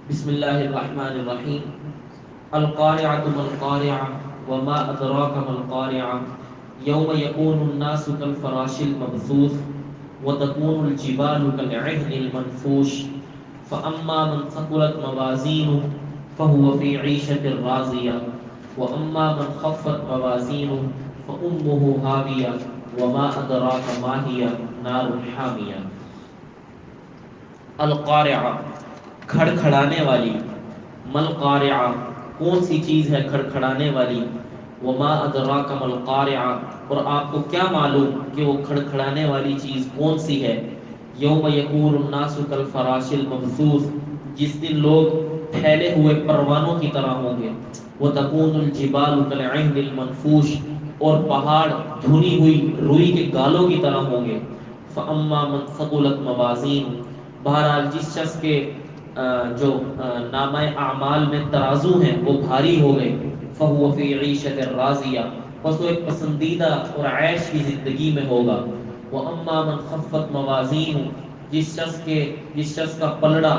بسم اللہ الرحمن الرحیم القارعة ما القارعة وما أدراك ما القارعة يوم يكون الناس كالفراش المبثوث وتكون الجبال كالعهن المنفوش فأما من ثقلت موازينه فهو في عيشة راضية وأما من خفت موازينه فأمه هاوية وما أدراك ما هي نار حامية. القارعہ کھڑکھڑانے والی، مل قارعہ کون سی چیز ہے کھڑکھڑانے والی، وما ادراک مل قارعہ اور آپ کو کیا معلوم کہ وہ کھڑکھڑانے والی چیز کون سی ہے، یوم یکون الناس کالفراش المبثوث جس دن لوگ پھیلے ہوئے پروانوں کی طرح ہوں گے، وتکون الجبال کالعہن المنفوش اور پہاڑ دھنی ہوئی روئی کے گالوں کی طرح ہوں گے، فاما من ثقلت موازین بہرحال جس شخص کے جو نامہ اعمال میں ترازو ہیں وہ بھاری ہو گئے، فہو فی عیشۃ راضیہ پس وہ ایک پسندیدہ اور عیش کی زندگی میں ہوگا، واما من خفت موازین جس شخص کا پلڑا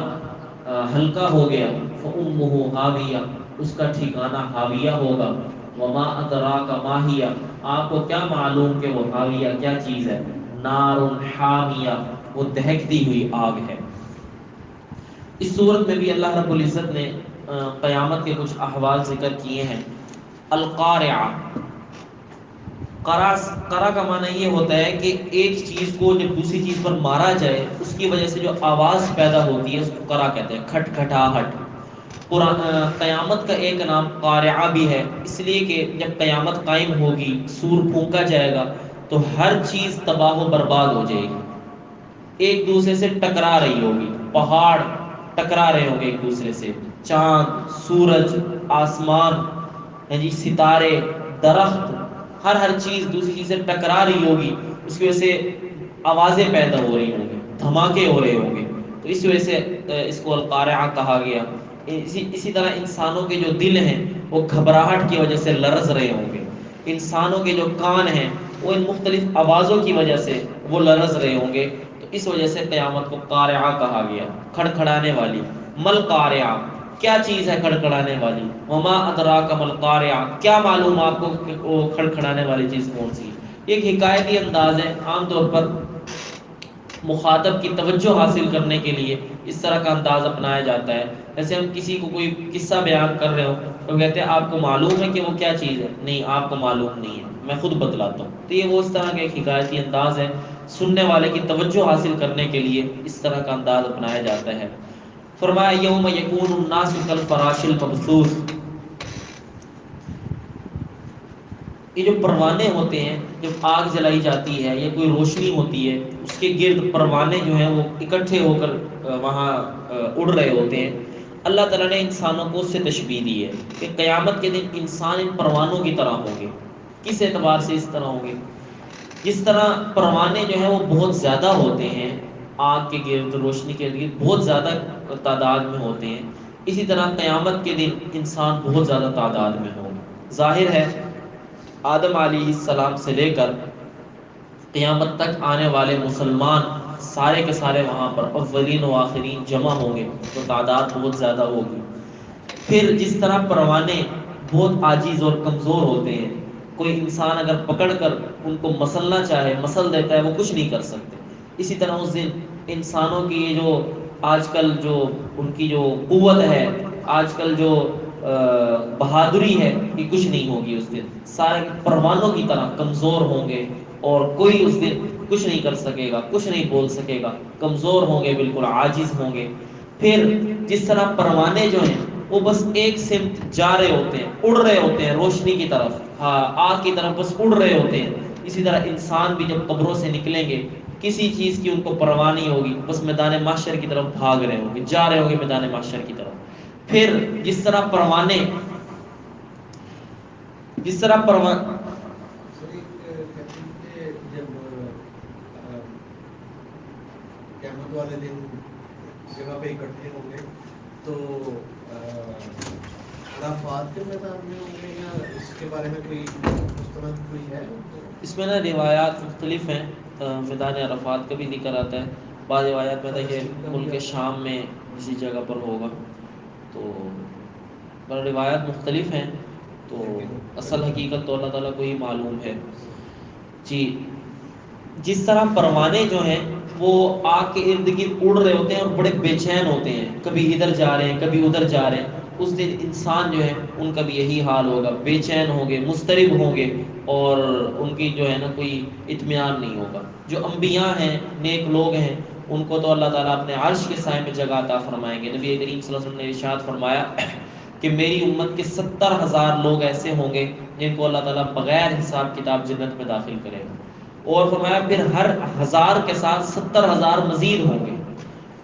ہلکا ہو گیا، فامہ ہاویہ اس کا ٹھکانہ ہاویہ ہوگا، وما ادراک ما ہی آپ کو کیا معلوم کہ وہ ہاویہ کیا چیز ہے، نار حامیہ وہ دہکتی ہوئی آگ ہے۔ اس صورت میں بھی اللہ رب العزت نے قیامت کے کچھ احوال ذکر کیے ہیں۔ القارعہ، قرع کا معنی یہ ہوتا ہے کہ ایک چیز کو جب دوسری چیز پر مارا جائے اس کی وجہ سے جو آواز پیدا ہوتی ہے اس کو قرع کہتے ہیں، کھٹ کھٹاہٹ۔ قیامت کا ایک نام قارعہ بھی ہے، اس لیے کہ جب قیامت قائم ہوگی، سور پھونکا جائے گا تو ہر چیز تباہ و برباد ہو جائے گی، ایک دوسرے سے ٹکرا رہی ہوگی، پہاڑ ٹکرا رہے ہوں گے ایک دوسرے سے، چاند، سورج، آسمان، ستارے، درخت، ہر چیز دوسری چیز سے ٹکرا رہی ہوگی، اس کی وجہ سے آوازیں پیدا ہو رہی ہوں گی، دھماکے ہو رہے ہوں گے، تو اس وجہ سے اس کو القارعہ کہا گیا۔ اسی طرح انسانوں کے جو دل ہیں وہ گھبراہٹ کی وجہ سے لرز رہے ہوں گے، انسانوں کے جو کان ہیں وہ ان مختلف آوازوں کی وجہ سے وہ لرز رہے ہوں گے، تو اس وجہ سے قیامت کو قارعہ کہا گیا، کھڑکھڑانے والی۔ مل قارعہ کیا چیز ہے کھڑکھڑانے والی، وما ادراک مل قارعہ کیا معلوم آپ کو کہ وہ کھڑکھڑانے والی چیز کون سی ہے۔ ایک حکایتی انداز ہے، عام طور پر مخاطب کی توجہ حاصل کرنے کے لیے اس طرح کا انداز اپنایا جاتا ہے، جیسے ہم کسی کو کوئی قصہ بیان کر رہے ہو تو کہتے ہیں آپ کو معلوم ہے کہ وہ کیا چیز ہے، نہیں آپ کو معلوم نہیں ہے، میں خود بتلاتا ہوں۔ تو یہ وہ اس طرح کا ایک حکایتی انداز ہے، سننے والے کی توجہ حاصل کرنے کے لیے اس طرح کا انداز اپنایا جاتا ہے۔ فرمایا یوم یکون الناس کالفراش المبثوث، یہ جو پروانے ہوتے ہیں جب آگ جلائی جاتی ہے یا کوئی روشنی ہوتی ہے اس کے گرد پروانے جو ہیں وہ اکٹھے ہو کر وہاں اڑ رہے ہوتے ہیں۔ اللہ تعالیٰ نے انسانوں کو اس سے تشبیہ دی ہے کہ قیامت کے دن انسان ان پروانوں کی طرح ہوں گے۔ کس اعتبار سے اس طرح ہوں گے؟ جس طرح پروانے جو ہیں وہ بہت زیادہ ہوتے ہیں، آگ کے گرد روشنی کے گرد بہت زیادہ تعداد میں ہوتے ہیں، اسی طرح قیامت کے دن انسان بہت زیادہ تعداد میں ہوں گے۔ ظاہر ہے آدم علیہ السلام سے لے کر قیامت تک آنے والے مسلمان سارے کے سارے وہاں پر اولین و آخرین جمع ہوں گے تو تعداد بہت زیادہ ہوگی۔ پھر جس طرح پروانے بہت عاجز اور کمزور ہوتے ہیں، کوئی انسان اگر پکڑ کر ان کو مسلنا چاہے مسل دیتا ہے، وہ کچھ نہیں کر سکتے، اسی طرح اس دن انسانوں کی یہ جو آج کل جو ان کی جو قوت ہے، آج کل جو بہادری ہے، یہ کچھ نہیں ہوگی اس دن، سارے پروانوں کی طرح کمزور ہوں گے اور کوئی اس دن کچھ نہیں کر سکے گا، کچھ نہیں بول سکے گا، کمزور ہوں گے، بالکل عاجز ہوں گے۔ پھر جس طرح پروانے جو ہیں وہ بس ایک سمت جا رہے ہوتے ہیں، اڑ رہے ہوتے ہیں روشنی کی طرف، ہاں آگ کی طرف بس اڑ رہے ہوتے ہیں، اسی طرح انسان بھی جب قبروں سے نکلیں گے کسی چیز کی ان کو پرواہ نہیں ہوگی، بس میدان محشر کی طرف بھاگ رہے ہوں گے، جا رہے ہوں گے میدان محشر کی طرف۔ پھر جس طرح پروانے جس طرح کہتے ہیں کہ جب قیامت والے دن جگہ پہ اکٹھے ہوں گے تو عرفات کے میدان میں ہوں گے، یا اس کے بارے میں کوئی مستند کوئی ہے؟ اس میں نا روایات مختلف ہیں، میدان عرفات کا بھی ذکر آتا ہے، بعض روایات میں آتا ہے کہ ملک شام میں کسی جگہ پر ہوگا، تو پر روایات مختلف ہیں، تو اصل حقیقت تو اللہ تعالیٰ کو ہی معلوم ہے۔ جی، جس طرح پروانے جو ہیں وہ آگ کے ارد گرد اڑ رہے ہوتے ہیں اور بڑے بے چین ہوتے ہیں، کبھی ادھر جا رہے ہیں کبھی ادھر جا رہے ہیں، اس دن انسان جو ہے ان کا بھی یہی حال ہوگا، بے چین ہوں گے، مضطرب ہوں گے، اور ان کی جو ہے نا کوئی اطمینان نہیں ہوگا۔ جو انبیاء ہیں، نیک لوگ ہیں، ان کو تو اللہ تعالیٰ اپنے عرش کے سائے میں جگہ عطا فرمائیں گے۔ نبی کریم صلی اللہ علیہ وسلم نے ارشاد فرمایا کہ میری امت کے 70,000 لوگ ایسے ہوں گے جن کو اللہ تعالیٰ بغیر حساب کتاب جنت میں داخل کرے گا، اور فرمایا پھر ہر 1000 کے ساتھ 70,000 مزید ہوں گے۔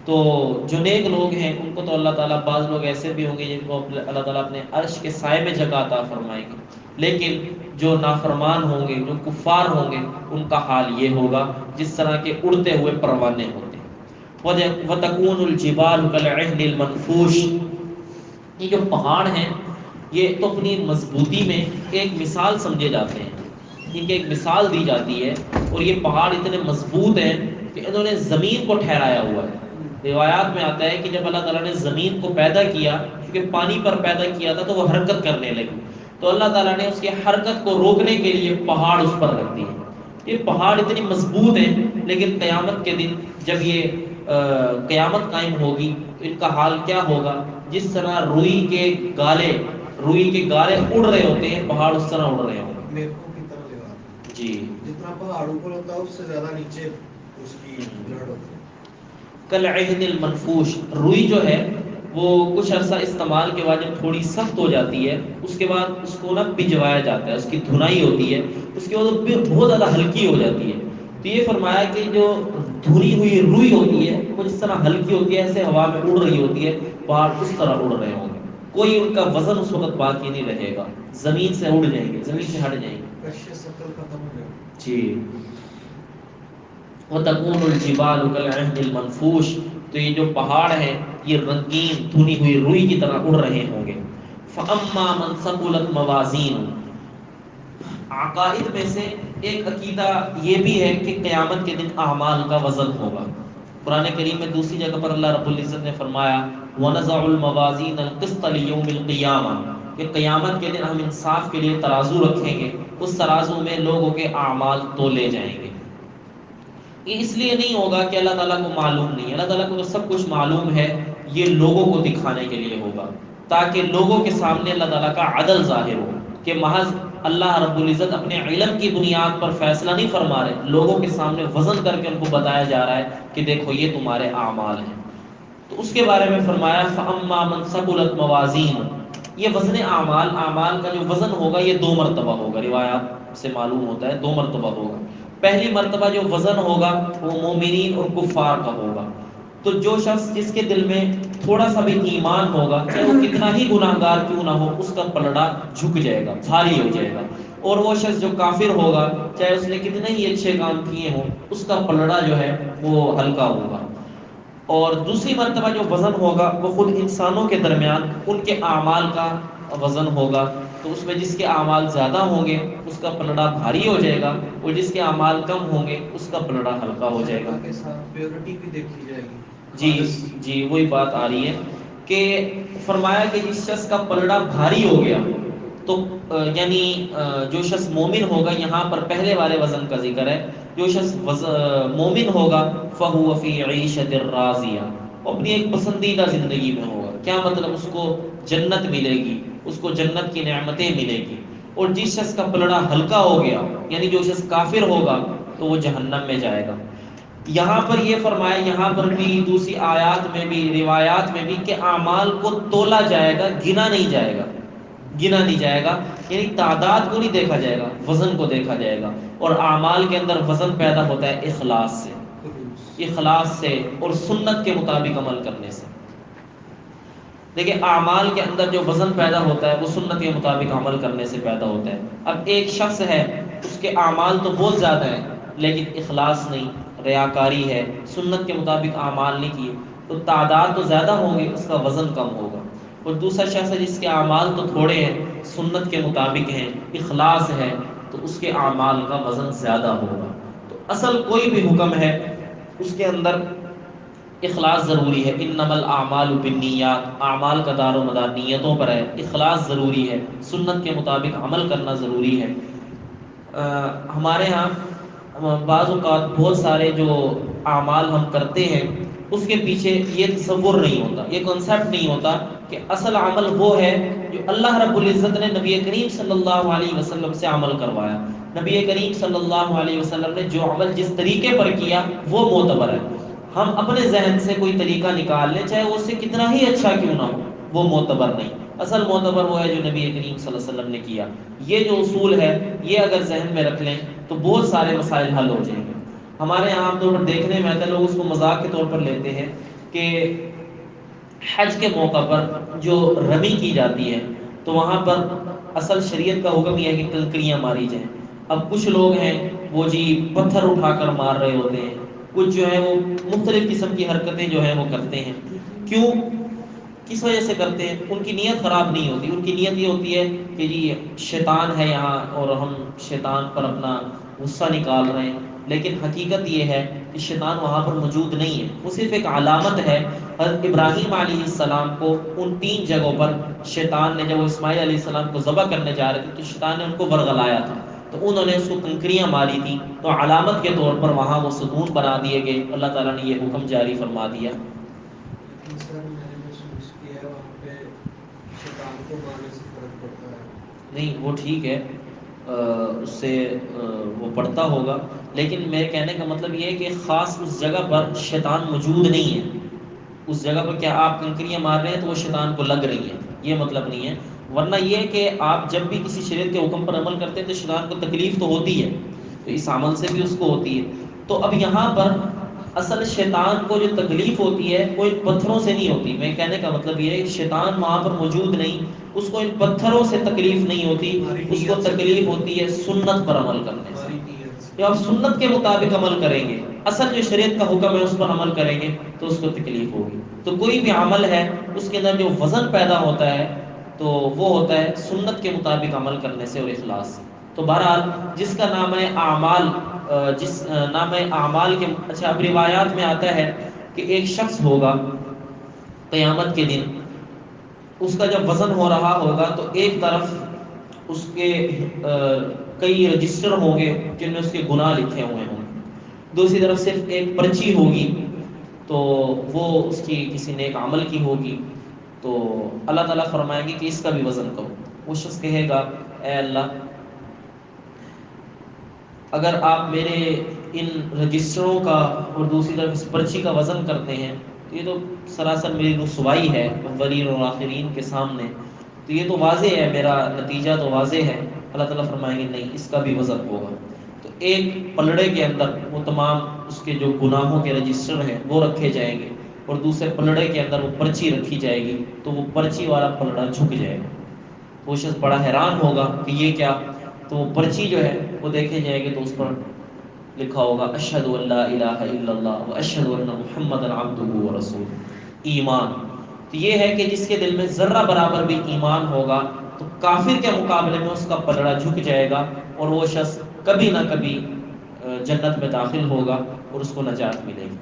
تو جو نیک لوگ ہیں ان کو تو اللہ تعالیٰ، بعض لوگ ایسے بھی ہوں گے جن کو اللہ تعالیٰ اپنے عرش کے سائے میں جگہ عطا فرمائیں گے، لیکن جو نافرمان ہوں گے، جو کفار ہوں گے، ان کا حال یہ ہوگا جس طرح کے اڑتے ہوئے پروانے ہوتے ہیں۔ وَتَكُونُ الْجِبَالُ كَالْعِهْنِ الْمَنْفُوشِ، یہ جو پہاڑ ہیں یہ تو اپنی مضبوطی میں ایک مثال سمجھے جاتے ہیں، ان کی ایک مثال دی جاتی ہے، اور یہ پہاڑ اتنے مضبوط ہیں کہ انہوں نے زمین کو ٹھہرایا ہوا ہے۔ روایات میں آتا ہے کہ جب اللہ تعالیٰ نے زمین کو پیدا کیا، کیونکہ پانی پر پیدا کیا تھا تو وہ حرکت کرنے لگی، تو اللہ تعالیٰ نے اس کی حرکت کو روکنے کے لیے پہاڑ اس پر رکھ دیے۔ یہ پہاڑ اتنی مضبوط ہیں، لیکن قیامت کے دن جب یہ قیامت قائم ہوگی تو ان کا حال کیا ہوگا؟ جس طرح روئی کے گالے اڑ رہے ہوتے ہیں، پہاڑ اس طرح اڑ رہے ہوں گے۔ میرکوں کی طرح لگا جی، جتنا پہاڑوں پر ہوتا ہے اس سے زیادہ نیچے اس کی جڑ ہوتی ہے۔ کالعہن المنفوش، روئی جو ہے وہ کچھ عرصہ استعمال کے بعد جب تھوڑی سخت ہو جاتی ہے، اس کے بعد اس کو نا بھجوایا جاتا ہے، اس کی دھنائی ہوتی ہے، اس کے بعد وہ بہت زیادہ ہلکی ہو جاتی ہے۔ تو یہ فرمایا کہ جو دھنی ہوئی روئی ہوتی ہے وہ جس طرح ہلکی ہوتی ہے، ایسے ہوا میں اڑ رہی ہوتی ہے، پہاڑ اس طرح اڑ رہے ہوں گے، کوئی ان کا وزن اس وقت باقی نہیں رہے گا، زمین سے اڑ جائیں گے، زمین سے ہٹ جائیں گے۔ کش شکل ختم ہو جائے گا۔ جی، وَتَكُونُ الْجِبَالُ كَالْعِهْنِ الْمَنْفُوشِ، تو یہ جو پہاڑ ہیں یہ رنگین دھنی ہوئی روئی کی طرح اڑ رہے ہوں گے۔ فَأَمَّا مَنْ ثَقُلَتْ مَوَازِينُهُ، عقائد میں سے ایک عقیدہ یہ بھی ہے کہ قیامت کے دن اعمال کا وزن ہوگا۔ قرآن کریم میں دوسری جگہ پر اللہ رب العزت نے فرمایا وَنَزَعُ الْمَوَازِينَ الْقِسْطَ لِيَوْمِ الْقِيَامَةِ، کہ قیامت کے دن ہم انصاف کے لیے ترازو رکھیں گے، اس ترازو میں لوگوں کے اعمال تولے جائیں گے۔ یہ اس لیے نہیں ہوگا کہ اللہ تعالیٰ کو معلوم نہیں ہے، اللہ تعالیٰ کو تو سب کچھ معلوم ہے، یہ لوگوں کو دکھانے کے لیے ہوگا، تاکہ لوگوں کے سامنے اللہ تعالیٰ کا عدل ظاہر ہو، کہ محض اللہ رب العزت اپنے علم کی بنیاد پر فیصلہ نہیں فرما رہے، لوگوں کے سامنے وزن کر کے ان کو بتایا جا رہا ہے کہ دیکھو یہ تمہارے اعمال ہیں۔ تو اس کے بارے میں فرمایا فَأَمَّا مَنْ ثَقُلَتْ مَوَازِينُهُ، یہ وزن اعمال کا جو وزن ہوگا یہ 2 مرتبہ ہوگا، روایات سے معلوم ہوتا ہے 2 مرتبہ ہوگا۔ پہلی مرتبہ جو وزن ہوگا وہ مومنین اور کفار کا ہوگا، تو جو شخص جس کے دل میں تھوڑا سا بھی ایمان ہوگا، چاہے وہ کتنا ہی گناہ گار کیوں نہ ہو، اس کا پلڑا جھک جائے گا، بھاری ہو جائے گا، اور وہ شخص جو کافر ہوگا، چاہے اس نے کتنے ہی اچھے کام کیے ہوں، اس کا پلڑا جو ہے وہ ہلکا ہوگا۔ اور دوسری مرتبہ جو وزن ہوگا وہ خود انسانوں کے درمیان ان کے اعمال کا وزن ہوگا، تو اس میں جس کے اعمال زیادہ ہوں گے اس کا پلڑا بھاری ہو جائے گا، اور جس کے اعمال کم ہوں گے اس کا پلڑا ہلکا ہو جائے گا۔ کے ساتھ پیورٹی بھی دیکھی جائے گی۔ جی جی، وہی بات آ رہی ہے کہ فرمایا کہ جس شخص کا پلڑا بھاری ہو گیا، تو یعنی جو شخص مومن ہوگا، یہاں پر پہلے والے وزن کا ذکر ہے، جو شخص مومن ہوگا فَهُوَ فِي عِيشَةٍ رَاضِيَةٍ، وہ اپنی ایک پسندیدہ زندگی میں ہوگا، کیا مطلب اس کو جنت ملے گی، اس کو جنت کی نعمتیں ملے گی۔ اور جس شخص کا پلڑا ہلکا ہو گیا، یعنی جو شخص کافر ہوگا، تو وہ جہنم میں جائے گا۔ یہاں پر یہ فرمایا، یہاں پر بھی دوسری آیات میں بھی روایات میں بھی کہ اعمال کو تولا جائے گا، گنا نہیں جائے گا، گنا نہیں جائے گا، یعنی تعداد کو نہیں دیکھا جائے گا، وزن کو دیکھا جائے گا۔ اور اعمال کے اندر وزن پیدا ہوتا ہے اخلاص سے، اخلاص سے اور سنت کے مطابق عمل کرنے سے۔ دیکھیں اعمال کے اندر جو وزن پیدا ہوتا ہے وہ سنت کے مطابق عمل کرنے سے پیدا ہوتا ہے۔ اب ایک شخص ہے، اس کے اعمال تو بہت زیادہ ہیں لیکن اخلاص نہیں، ریاکاری ہے، سنت کے مطابق اعمال نہیں کیے، تو تعداد تو زیادہ ہوں گے، اس کا وزن کم ہوگا۔ اور دوسرا شخص ہے جس کے اعمال تو تھوڑے ہیں، سنت کے مطابق ہیں، اخلاص ہے، تو اس کے اعمال کا وزن زیادہ ہوگا۔ تو اصل کوئی بھی حکم ہے اس کے اندر اخلاص ضروری ہے، انما الاعمال بالنیات، اعمال کا دار و مدار نیتوں پر ہے، اخلاص ضروری ہے، سنت کے مطابق عمل کرنا ضروری ہے۔ ہمارے ہاں بعض اوقات بہت سارے جو اعمال ہم کرتے ہیں اس کے پیچھے یہ تصور نہیں ہوتا، یہ کنسیپٹ نہیں ہوتا کہ اصل عمل وہ ہے جو اللہ رب العزت نے نبی کریم صلی اللہ علیہ وسلم سے عمل کروایا۔ نبی کریم صلی اللہ علیہ وسلم نے جو عمل جس طریقے پر کیا وہ معتبر ہے۔ ہم اپنے ذہن سے کوئی طریقہ نکال لیں چاہے وہ اس سے کتنا ہی اچھا کیوں نہ ہو، وہ معتبر نہیں۔ اصل معتبر وہ ہے جو نبی کریم صلی اللہ علیہ وسلم نے کیا۔ یہ جو اصول ہے یہ اگر ذہن میں رکھ لیں تو بہت سارے مسائل حل ہو جائیں گے۔ ہمارے یہاں عام طور پر دیکھنے میں آتا ہے، لوگ اس کو مذاق کے طور پر لیتے ہیں کہ حج کے موقع پر جو رمی کی جاتی ہے تو وہاں پر اصل شریعت کا حکم یہ ہے کہ کنکریاں ماری جائیں۔ اب کچھ لوگ ہیں وہ جی پتھر اٹھا کر مار رہے ہوتے ہیں، کچھ جو ہے وہ مختلف قسم کی حرکتیں جو ہیں وہ کرتے ہیں۔ کیوں، کس وجہ سے کرتے ہیں؟ ان کی نیت خراب نہیں ہوتی، ان کی نیت یہ ہوتی ہے کہ جی شیطان ہے یہاں اور ہم شیطان پر اپنا غصہ نکال رہے ہیں، لیکن حقیقت یہ ہے کہ شیطان وہاں پر موجود نہیں ہے، وہ صرف ایک علامت ہے۔ حضرت ابراہیم علیہ السلام کو ان 3 جگہوں پر شیطان نے، جب وہ اسماعیل علیہ السلام کو ذبح کرنے جا رہے تھے تو شیطان نے ان کو ورغلایا تھا، تو انہوں نے اس کو کنکریاں ماری تھی، تو علامت کے طور پر وہاں وہ ستون بنا دیے گئے، اللہ تعالیٰ نے یہ حکم جاری فرما دیا۔ لیکن سر میں نے محسوس کیا ہے وہاں پہ شیطان کو مارنے سے فرق پڑتا ہے۔ نہیں وہ ٹھیک ہے، اس سے وہ پڑھتا ہوگا، لیکن میرے کہنے کا مطلب یہ ہے کہ خاص اس جگہ پر شیطان موجود نہیں ہے۔ اس جگہ پر کیا آپ کنکریاں مار رہے ہیں تو وہ شیطان کو لگ رہی ہیں، یہ مطلب نہیں ہے۔ ورنہ یہ کہ آپ جب بھی کسی شریعت کے حکم پر عمل کرتے ہیں تو شیطان کو تکلیف تو ہوتی ہے، تو اس عمل سے بھی اس کو ہوتی ہے۔ تو اب یہاں پر اصل شیطان کو جو تکلیف ہوتی ہے وہ ان پتھروں سے نہیں ہوتی۔ میں کہنے کا مطلب یہ ہے کہ شیطان وہاں پر موجود نہیں، اس کو ان پتھروں سے تکلیف نہیں ہوتی، اس کو تکلیف ہوتی ہے سنت پر عمل کرنے سے۔ جب آپ سنت کے مطابق عمل کریں گے، اصل جو شریعت کا حکم ہے اس پر عمل کریں گے تو اس کو تکلیف ہوگی۔ تو کوئی بھی عمل ہے اس کے اندر جو وزن پیدا ہوتا ہے تو وہ ہوتا ہے سنت کے مطابق عمل کرنے سے اور اخلاص سے۔ تو بہرحال جس کا نام ہے اعمال، جس نام ہے اعمال کے، اچھا اب روایات میں آتا ہے کہ ایک شخص ہوگا قیامت کے دن، اس کا جب وزن ہو رہا ہوگا تو ایک طرف اس کے کئی رجسٹر ہوں گے جن میں اس کے گناہ لکھے ہوئے ہوں گے، دوسری طرف صرف ایک پرچی ہوگی تو وہ اس کی کسی نیک عمل کی ہوگی۔ تو اللہ تعالیٰ فرمائیں گے کہ اس کا بھی وزن کرو۔ وہ شخص کہے گا اے اللہ، اگر آپ میرے ان رجسٹروں کا اور دوسری طرف اس پرچی کا وزن کرتے ہیں تو یہ تو سراسر میری رسوائی ہے اولین اور آخرین کے سامنے، تو یہ تو واضح ہے، میرا نتیجہ تو واضح ہے۔ اللہ تعالیٰ فرمائیں گے نہیں، اس کا بھی وزن ہوگا۔ تو ایک پلڑے کے اندر وہ تمام اس کے جو گناہوں کے رجسٹر ہیں وہ رکھے جائیں گے، اور دوسرے پلڑے کے اندر وہ پرچی رکھی جائے گی، تو وہ پرچی والا پلڑا جھک جائے گا۔ تو وہ شخص بڑا حیران ہوگا کہ یہ کیا؟ تو وہ پرچی جو ہے وہ دیکھے جائے گی تو اس پر لکھا ہوگا اشہد ان لا الہ الا اللہ و اشہد ان محمد عبدہ و رسولہ، ایمان۔ تو یہ ہے کہ جس کے دل میں ذرہ برابر بھی ایمان ہوگا تو کافر کے مقابلے میں اس کا پلڑا جھک جائے گا، اور وہ شخص کبھی نہ کبھی جنت میں داخل ہوگا اور اس کو نجات ملے گی۔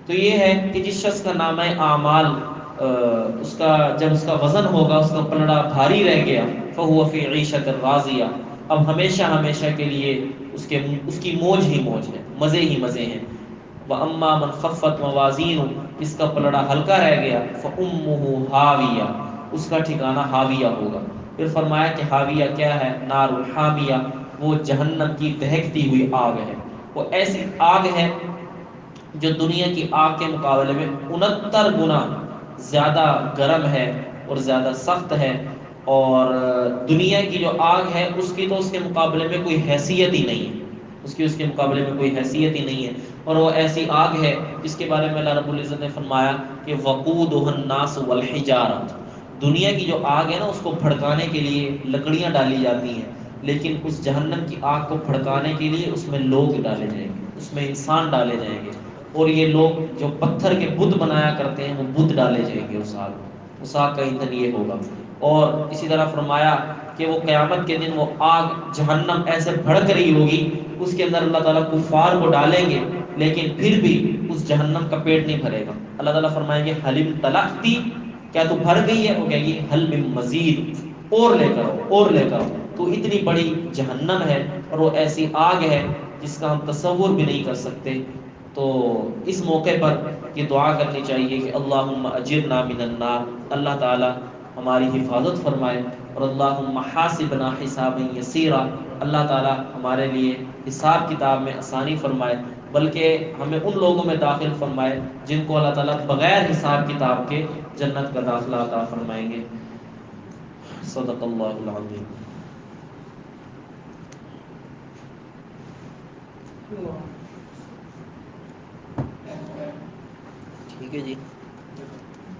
تو یہ ہے کہ جس شخص کا نامہ اعمال اس کا جب اس کا وزن ہوگا، اس کا پلڑا بھاری رہ گیا، فَهُوَ فِي عِيشَةٍ رَاضِيَةٍ، اب ہمیشہ ہمیشہ کے لیے اس کی موج ہی موج ہے، مزے ہی مزے ہیں۔ وَأَمَّا مَنْ خَفَّتْ مَوَازِينُهُ، جس کا پلڑا ہلکا رہ گیا، فَأُمُّهُ هَاوِيَةٌ، اس کا ٹھکانہ ہاویہ ہوگا۔ پھر فرمایا کہ ہاویہ کیا ہے؟ نار الحامیہ، وہ جہنم کی دہکتی ہوئی آگ ہے۔ وہ ایسی آگ ہے جو دنیا کی آگ کے مقابلے میں 69 گنا زیادہ گرم ہے اور زیادہ سخت ہے، اور دنیا کی جو آگ ہے اس کی تو اس کے مقابلے میں کوئی حیثیت ہی نہیں ہے، اس کے مقابلے میں کوئی حیثیت ہی نہیں ہے۔ اور وہ ایسی آگ ہے جس کے بارے میں اللہ رب العزت نے فرمایا کہ وقودها الناس والحجارۃ، دنیا کی جو آگ ہے نا اس کو بھڑکانے کے لیے لکڑیاں ڈالی جاتی ہیں، لیکن اس جہنم کی آگ کو بھڑکانے کے لیے اس میں لوگ ڈالے جائیں گے، اس میں انسان ڈالے جائیں گے، اور یہ لوگ جو پتھر کے بت بنایا کرتے ہیں وہ بت ڈالے جائیں گے اس آگ میں، اس آگ کا ایندھن یہ ہوگا۔ اور اسی طرح فرمایا کہ وہ قیامت کے دن وہ آگ جہنم ایسے بھڑک رہی ہوگی، اس کے اندر اللہ تعالیٰ کفار کو ڈالیں گے لیکن پھر بھی اس جہنم کا پیٹ نہیں بھرے گا، اللہ تعالیٰ فرمائیں گے حلم تلعتی، کیا تو بھر گئی ہے؟ وہ کہے گی حل من مزید، اور لے کر آؤ، اور لے کر آؤ۔ تو اتنی بڑی جہنم ہے اور وہ ایسی آگ ہے جس کا ہم تصور بھی نہیں کر سکتے۔ تو اس موقع پر یہ دعا کرنی چاہیے کہ اللہم اجرنا من النار، اللہ تعالیٰ ہماری حفاظت فرمائے، اور اللہم حاسبنا حسابا یسیرا، اللہ تعالیٰ ہمارے لیے حساب کتاب میں آسانی فرمائے، بلکہ ہمیں ان لوگوں میں داخل فرمائے جن کو اللہ تعالیٰ بغیر حساب کتاب کے جنت کا داخلہ عطا فرمائیں گے۔ صدق اللہ العظیم۔ ٹھیک ہے جی،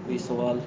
کوئی سوال؟